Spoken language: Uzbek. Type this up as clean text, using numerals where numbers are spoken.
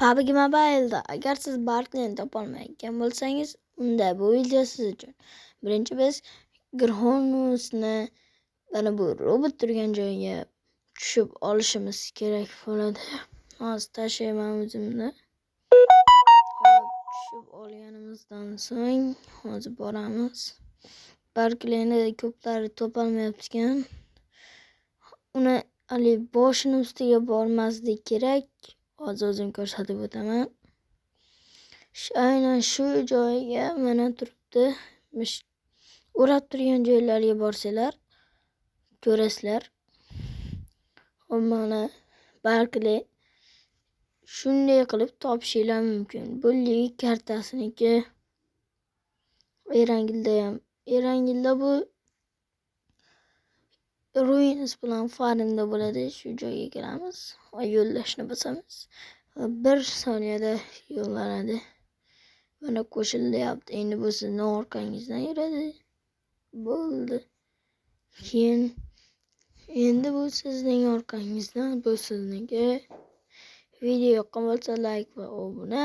PUBG Mobile'da agar siz Barclay'ni topolmayotgan bo'lsangiz, unda bu video siz uchun. Birinchi biz Grhonusni mana bu robot turgan joyiga tushib olishimiz kerak bo'ladi. Hozir tashlayman o'zimni. Tushib olganimizdan so'ng hozir boramiz. Barclay'ni ko'plari topolmayapti-ekan. Uni ali boshini ustiga bormaslik kerak. Hozir o'zim ko'rsatib o'taman. Aynan shu joyga mana turibdi. O'rab turgan joylarga borsanglar ko'rasizlar. Mana Barclay shunday qilib topishinglar mumkin. Bu lig kartasiniki. Erangilda bu Ruins bilan Farinda bo'ladi. Shu joyga kiramiz va yo'llashni bosamiz. 1 soniyada yo'llanadi. Mana qo'shilyapti. Endi bu sizning orqangizdan yuradi. Bo'ldi. Keyin endi bu sizning orqangizdan, bu sizniki. Video yoqqan bo'lsa like va obuna.